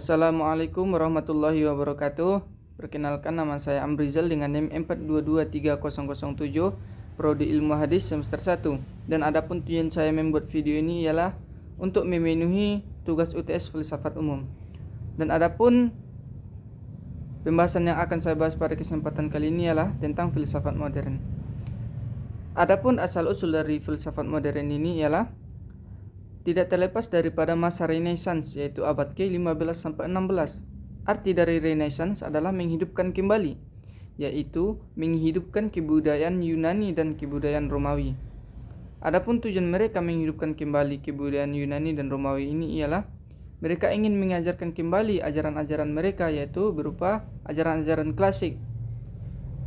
Assalamualaikum warahmatullahi wabarakatuh. Perkenalkan, nama saya Amrizal dengan NIM 423007, Prodi Ilmu Hadis semester 1. Dan adapun tujuan saya membuat video ini ialah untuk memenuhi tugas UTS Filsafat Umum. Dan adapun pembahasan yang akan saya bahas pada kesempatan kali ini ialah tentang filsafat modern. Adapun asal-usul dari filsafat modern ini ialah tidak terlepas daripada masa Renaissance, yaitu abad ke-15 sampai 16. Arti dari Renaissance adalah menghidupkan kembali, yaitu menghidupkan kebudayaan Yunani dan kebudayaan Romawi. Adapun tujuan mereka menghidupkan kembali kebudayaan Yunani dan Romawi ini ialah mereka ingin mengajarkan kembali ajaran-ajaran mereka, yaitu berupa ajaran-ajaran klasik.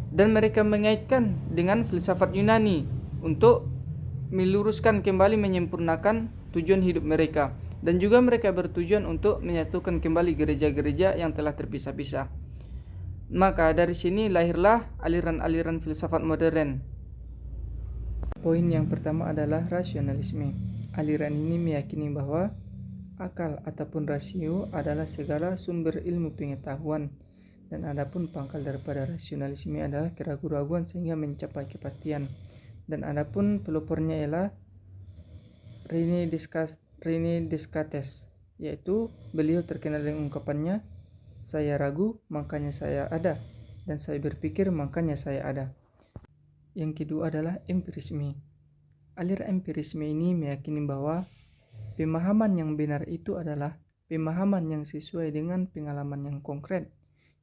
Dan mereka mengaitkan dengan filsafat Yunani untuk meluruskan kembali, menyempurnakan tujuan hidup mereka, dan juga mereka bertujuan untuk menyatukan kembali gereja-gereja yang telah terpisah-pisah. Maka dari sini lahirlah aliran-aliran filsafat modern. Poin yang pertama adalah rasionalisme. Aliran ini meyakini bahwa akal ataupun rasio adalah segala sumber ilmu pengetahuan, dan adapun pangkal daripada rasionalisme adalah keraguan-raguan sehingga mencapai kepastian. Dan adapun pelopornya ialah René Descartes, yaitu beliau terkenal dengan ungkapannya, saya ragu makanya saya ada, dan saya berpikir makanya saya ada. Yang kedua adalah empirisme. Aliran empirisme ini meyakini bahwa pemahaman yang benar itu adalah pemahaman yang sesuai dengan pengalaman yang konkret.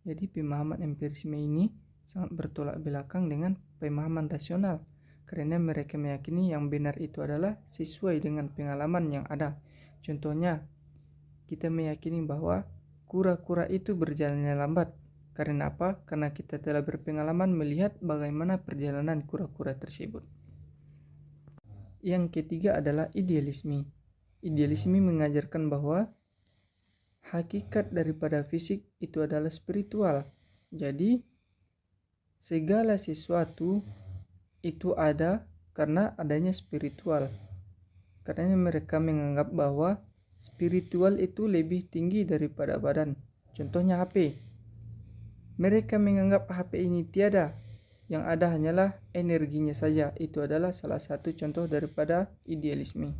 Jadi pemahaman empirisme ini sangat bertolak belakang dengan pemahaman rasional, karena mereka meyakini yang benar itu adalah sesuai dengan pengalaman yang ada. Contohnya, kita meyakini bahwa kura-kura itu berjalannya lambat. Karena apa? Karena kita telah berpengalaman melihat bagaimana perjalanan kura-kura tersebut. Yang ketiga adalah idealisme. Idealisme mengajarkan bahwa hakikat daripada fisik itu adalah spiritual. Jadi, segala sesuatu itu ada karena adanya spiritual. Karena mereka menganggap bahwa spiritual itu lebih tinggi daripada badan. Contohnya HP. Mereka menganggap HP ini tiada, yang ada hanyalah energinya saja. Itu adalah salah satu contoh daripada idealisme.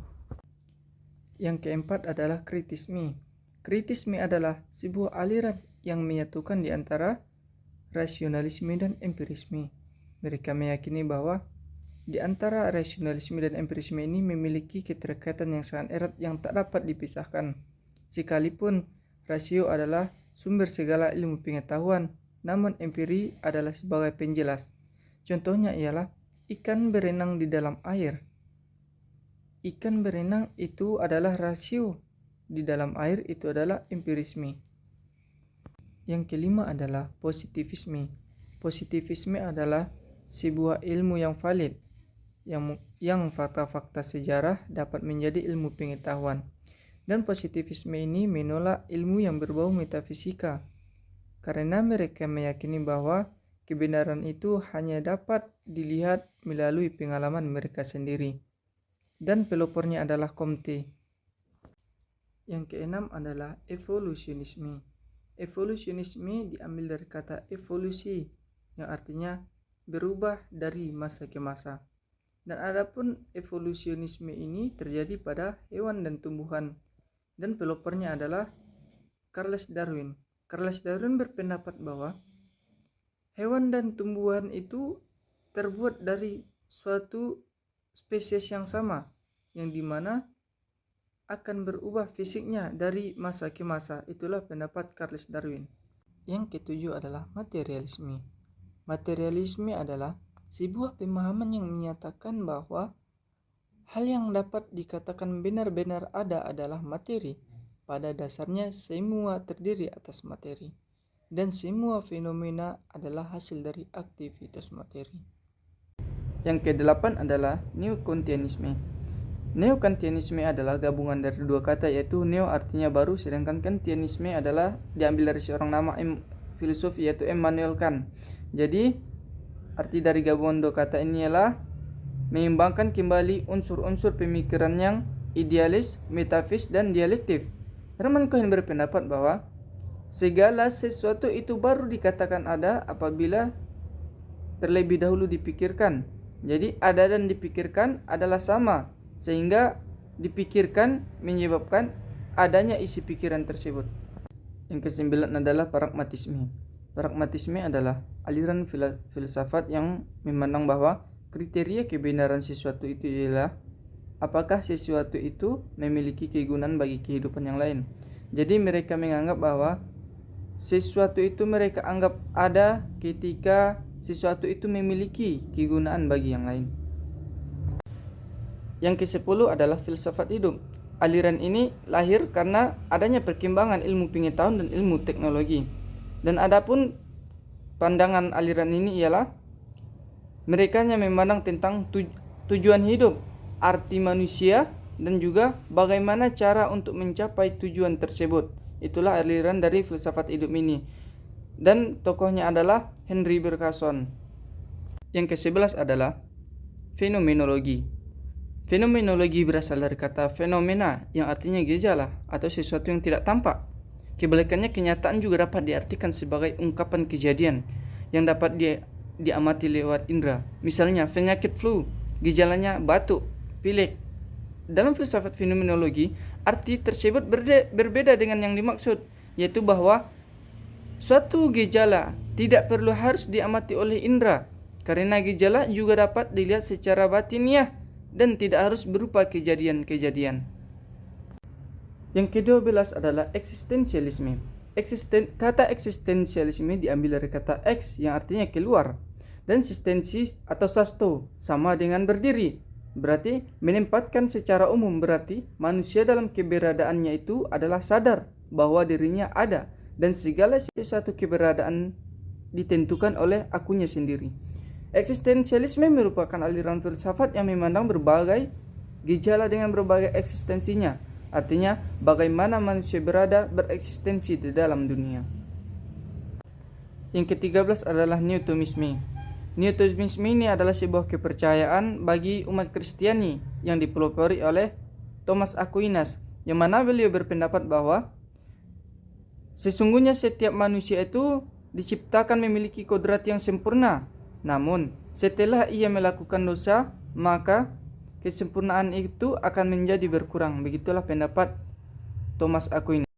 Yang keempat adalah kritisme. Kritisme adalah sebuah aliran yang menyatukan di antara rasionalisme dan empirisme. Mereka meyakini bahwa di antara rasionalisme dan empirisme ini memiliki keterkaitan yang sangat erat yang tak dapat dipisahkan. Sekalipun rasio adalah sumber segala ilmu pengetahuan, namun empiri adalah sebagai penjelas. Contohnya ialah ikan berenang di dalam air. Ikan berenang itu adalah rasio, di dalam air itu adalah empirisme. Yang kelima adalah positivisme. Positivisme adalah sebuah ilmu yang valid, yang fakta-fakta sejarah dapat menjadi ilmu pengetahuan. Dan positivisme ini menolak ilmu yang berbau metafisika, karena mereka meyakini bahwa kebenaran itu hanya dapat dilihat melalui pengalaman mereka sendiri. Dan pelopornya adalah Comte. Yang keenam adalah evolusionisme. Evolusionisme diambil dari kata evolusi, yang artinya berubah dari masa ke masa. Dan adapun evolusionisme ini terjadi pada hewan dan tumbuhan. Dan pelopornya adalah Charles Darwin. Charles Darwin berpendapat bahwa hewan dan tumbuhan itu terbuat dari suatu spesies yang sama, yang dimana akan berubah fisiknya dari masa ke masa. Itulah pendapat Charles Darwin. Yang ketujuh adalah materialisme. Materialisme adalah sebuah pemahaman yang menyatakan bahwa hal yang dapat dikatakan benar-benar ada adalah materi. Pada dasarnya semua terdiri atas materi, dan semua fenomena adalah hasil dari aktivitas materi. Yang kedelapan adalah neo-kantianisme. Neo-kantianisme adalah gabungan dari dua kata, yaitu neo artinya baru, sedangkan kantianisme adalah diambil dari seorang nama filsuf, yaitu Immanuel Kant. Jadi arti dari gabungan dua kata ini ialah mengembangkan kembali unsur-unsur pemikiran yang idealis, metafis, dan dialektif. Hermann Cohen berpendapat bahwa segala sesuatu itu baru dikatakan ada apabila terlebih dahulu dipikirkan. Jadi ada dan dipikirkan adalah sama, sehingga dipikirkan menyebabkan adanya isi pikiran tersebut. Yang kesembilan adalah pragmatisme. Pragmatisme adalah aliran filsafat yang memandang bahwa kriteria kebenaran sesuatu itu ialah apakah sesuatu itu memiliki kegunaan bagi kehidupan yang lain. Jadi mereka menganggap bahwa sesuatu itu mereka anggap ada ketika sesuatu itu memiliki kegunaan bagi yang lain. Yang ke-10 adalah filsafat hidup. Aliran ini lahir karena adanya perkembangan ilmu pengetahuan dan ilmu teknologi. Dan adapun pandangan aliran ini ialah mereka hanya memandang tentang tujuan hidup, arti manusia, dan juga bagaimana cara untuk mencapai tujuan tersebut. Itulah aliran dari filsafat hidup ini. Dan tokohnya adalah Henry Bergson. Yang ke-11 adalah fenomenologi. Fenomenologi berasal dari kata fenomena yang artinya gejala atau sesuatu yang tidak tampak. Kebalikannya, kenyataan juga dapat diartikan sebagai ungkapan kejadian yang dapat diamati lewat indera. Misalnya penyakit flu, gejalanya batuk, pilek. Dalam filsafat fenomenologi, arti tersebut berbeda dengan yang dimaksud, yaitu bahwa suatu gejala tidak perlu harus diamati oleh indera, karena gejala juga dapat dilihat secara batiniah dan tidak harus berupa kejadian-kejadian. Yang ke-12 adalah eksistensialisme. Kata eksistensialisme diambil dari kata ex yang artinya keluar, dan sistensi atau sasto sama dengan berdiri. Berarti menempatkan secara umum, berarti manusia dalam keberadaannya itu adalah sadar bahwa dirinya ada dan segala sesuatu keberadaan ditentukan oleh akunya sendiri. Eksistensialisme merupakan aliran filsafat yang memandang berbagai gejala dengan berbagai eksistensinya. Artinya bagaimana manusia bereksistensi di dalam dunia. Yang ke-13 adalah Newtonisme. Newtonisme ini adalah sebuah kepercayaan bagi umat Kristiani yang dipelopori oleh Thomas Aquinas, yang mana beliau berpendapat bahwa sesungguhnya setiap manusia itu diciptakan memiliki kodrat yang sempurna. Namun setelah ia melakukan dosa, maka kesempurnaan itu akan menjadi berkurang. Begitulah pendapat Thomas Aquinas.